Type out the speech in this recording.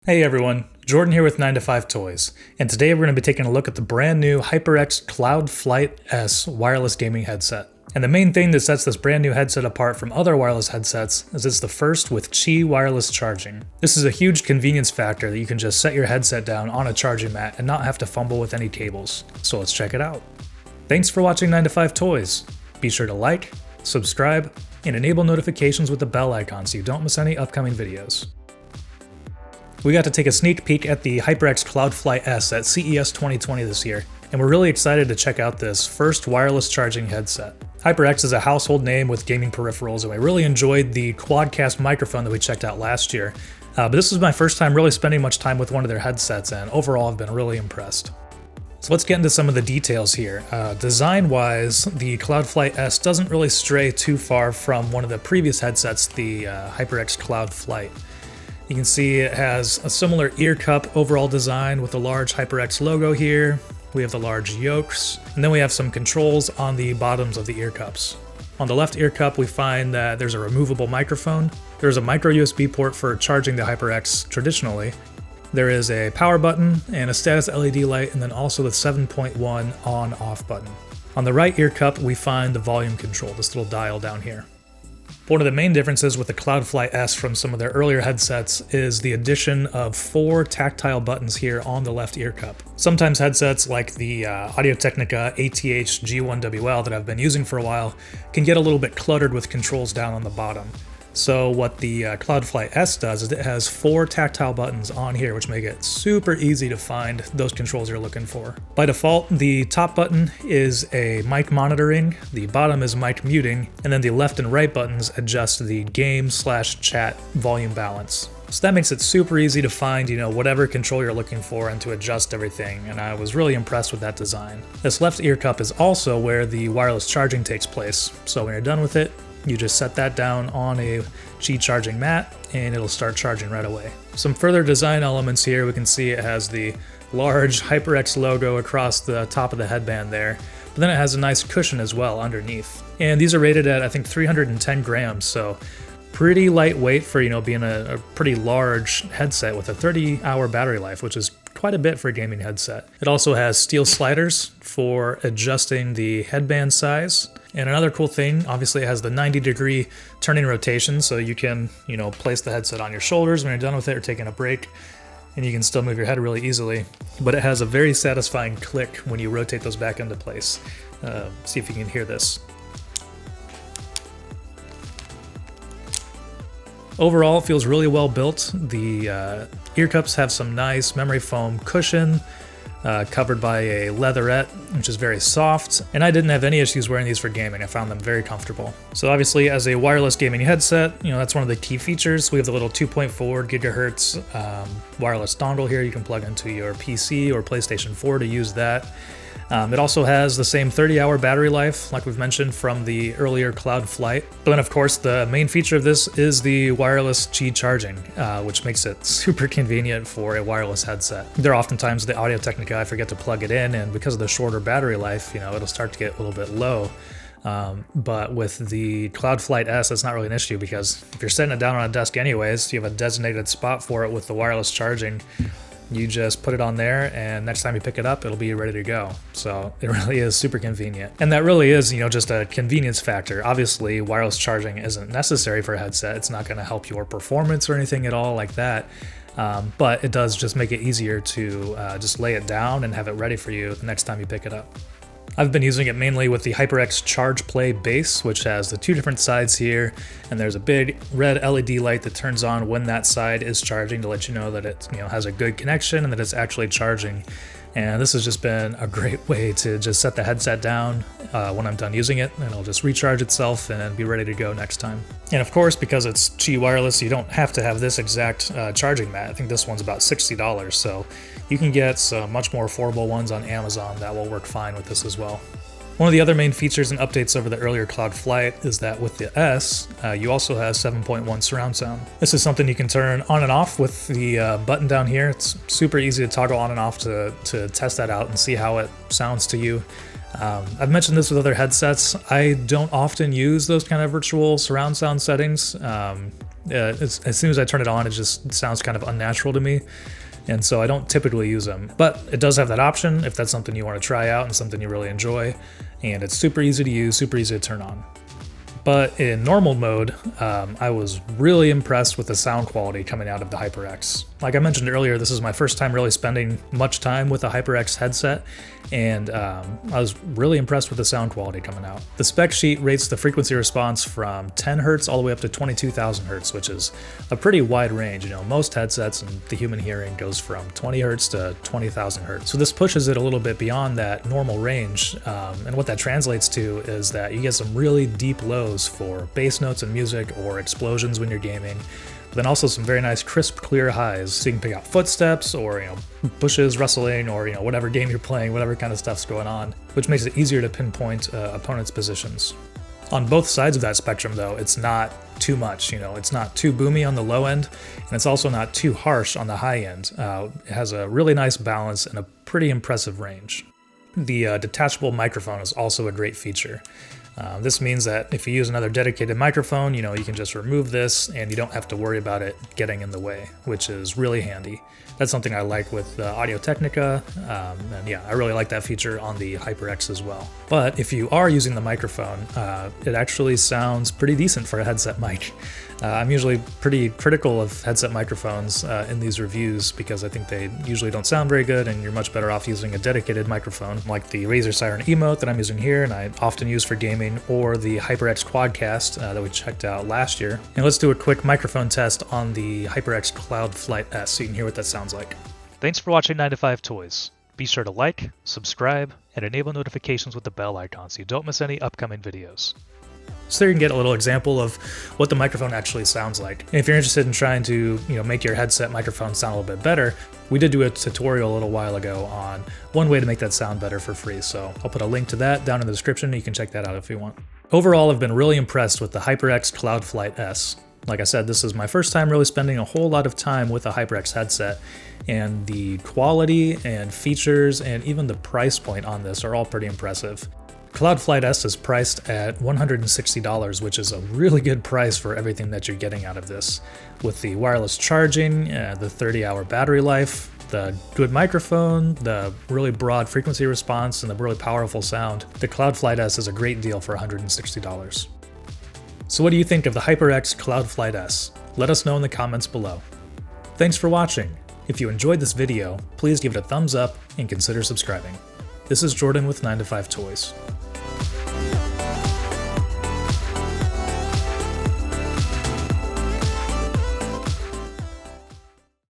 Hey everyone, Jordan here with 9 to 5 Toys, and today we're going to be taking a look at the brand new HyperX Cloud Flight S wireless gaming headset. And the main thing that sets this brand new headset apart from other wireless headsets is it's the first with Qi wireless charging. This is a huge convenience factor that you can just set your headset down on a charging mat and not have to fumble with any cables. So let's check it out. Thanks for watching 9 to 5 Toys. Be sure to like, subscribe, and enable notifications with the bell icon so you don't miss any upcoming videos. We got to take a sneak peek at the HyperX Cloud Flight S at CES 2020 this year, and we're really excited to check out this first wireless charging headset. HyperX is a household name with gaming peripherals, and we really enjoyed the quadcast microphone that we checked out last year. But this is my first time really spending much time with one of their headsets, and overall I've been really impressed. So let's get into some of the details here. Design-wise, the Cloud Flight S doesn't really stray too far from one of the previous headsets, the HyperX Cloud Flight. You can see it has a similar ear cup overall design with the large HyperX logo here. We have the large yokes, and then we have some controls on the bottoms of the ear cups. On the left ear cup, we find that there's a removable microphone. There's a micro USB port for charging the HyperX traditionally. There is a power button and a status LED light, and then also the 7.1 on-off button. On the right ear cup, we find the volume control, this little dial down here. One of the main differences with the Cloud Flight S from some of their earlier headsets is the addition of 4 tactile buttons here on the left ear cup. Sometimes headsets like the Audio-Technica ATH G1WL that I've been using for a while can get a little bit cluttered with controls down on the bottom. So what the Cloud Flight S does is it has 4 tactile buttons on here, which make it super easy to find those controls you're looking for. By default, the top button is a mic monitoring, the bottom is mic muting, and then the left and right buttons adjust the game/chat volume balance. So that makes it super easy to find, whatever control you're looking for and to adjust everything, and I was really impressed with that design. This left ear cup is also where the wireless charging takes place, so when you're done with it, you just set that down on a Qi charging mat and it'll start charging right away. Some further design elements here, we can see it has the large HyperX logo across the top of the headband there, but then it has a nice cushion as well underneath. And these are rated at, I think, 310 grams, so pretty lightweight for, being a pretty large headset with a 30-hour battery life, which is quite a bit for a gaming headset. It also has steel sliders for adjusting the headband size. And another cool thing, obviously it has the 90-degree turning rotation, so you can, place the headset on your shoulders when you're done with it or taking a break, and you can still move your head really easily. But it has a very satisfying click when you rotate those back into place. See if you can hear this. Overall, it feels really well built. The ear cups have some nice memory foam cushion, covered by a leatherette, which is very soft, and I didn't have any issues wearing these for gaming. I found them very comfortable. So obviously, as a wireless gaming headset, that's one of the key features. We have the little 2.4 gigahertz wireless dongle here. You can plug into your PC or PlayStation 4 to use that. It also has the same 30-hour battery life, like we've mentioned from the earlier Cloud Flight. But then, of course, the main feature of this is the wireless Qi charging, which makes it super convenient for a wireless headset. There are oftentimes the Audio-Technica, I forget to plug it in, and because of the shorter battery life, it'll start to get a little bit low. But with the Cloud Flight S, it's not really an issue because if you're setting it down on a desk anyways, you have a designated spot for it with the wireless charging. You just put it on there, and next time you pick it up, it'll be ready to go. So it really is super convenient. And that really is, just a convenience factor. Obviously, wireless charging isn't necessary for a headset. It's not going to help your performance or anything at all like that. But it does just make it easier to just lay it down and have it ready for you the next time you pick it up. I've been using it mainly with the HyperX Charge Play base, which has the 2 different sides here, and there's a big red LED light that turns on when that side is charging to let you know that it has a good connection and that it's actually charging. And this has just been a great way to just set the headset down when I'm done using it, and it'll just recharge itself and be ready to go next time. And of course, because it's Qi wireless, you don't have to have this exact charging mat. I think this one's about $60, so you can get some much more affordable ones on Amazon that will work fine with this as well. One of the other main features and updates over the earlier Cloud Flight is that with the S, you also have 7.1 surround sound. This is something you can turn on and off with the button down here. It's super easy to toggle on and off to test that out and see how it sounds to you. I've mentioned this with other headsets. I don't often use those kind of virtual surround sound settings. As soon as I turn it on, it just sounds kind of unnatural to me. And so I don't typically use them, but it does have that option if that's something you want to try out and something you really enjoy. And it's super easy to use, super easy to turn on. But in normal mode, I was really impressed with the sound quality coming out of the HyperX. Like I mentioned earlier, this is my first time really spending much time with a HyperX headset, and I was really impressed with the sound quality coming out. The spec sheet rates the frequency response from 10 Hz all the way up to 22,000 Hz, which is a pretty wide range. You know, most headsets and the human hearing goes from 20 Hz to 20,000 Hz. So this pushes it a little bit beyond that normal range, and what that translates to is that you get some really deep lows for bass notes in music or explosions when you're gaming, but then also some very nice crisp clear highs so you can pick out footsteps or bushes rustling or whatever game you're playing, whatever kind of stuff's going on, which makes it easier to pinpoint opponents' positions. On both sides of that spectrum though, it's not too much, it's not too boomy on the low end, and it's also not too harsh on the high end. It has a really nice balance and a pretty impressive range. The detachable microphone is also a great feature. This means that if you use another dedicated microphone, you can just remove this and you don't have to worry about it getting in the way, which is really handy. That's something I like with Audio-Technica, and yeah, I really like that feature on the HyperX as well. But if you are using the microphone, it actually sounds pretty decent for a headset mic. I'm usually pretty critical of headset microphones in these reviews because I think they usually don't sound very good, and you're much better off using a dedicated microphone like the Razer Siren Emote that I'm using here and I often use for gaming, or the HyperX Quadcast that we checked out last year. And let's do a quick microphone test on the HyperX Cloud Flight S so you can hear what that sounds like. Thanks for watching 9 to 5 Toys. Be sure to like, subscribe, and enable notifications with the bell icon so you don't miss any upcoming videos. So there you can get a little example of what the microphone actually sounds like. And if you're interested in trying to make your headset microphone sound a little bit better, we did do a tutorial a little while ago on one way to make that sound better for free. So I'll put a link to that down in the description. You can check that out if you want. Overall, I've been really impressed with the HyperX Cloud Flight S. Like I said, this is my first time really spending a whole lot of time with a HyperX headset, and the quality and features and even the price point on this are all pretty impressive. Cloud Flight S is priced at $160, which is a really good price for everything that you're getting out of this. With the wireless charging, the 30-hour battery life, the good microphone, the really broad frequency response, and the really powerful sound, the Cloud Flight S is a great deal for $160. So what do you think of the HyperX Cloud Flight S? Let us know in the comments below. Thanks for watching. If you enjoyed this video, please give it a thumbs up and consider subscribing. This is Jordan with 9 to 5 Toys.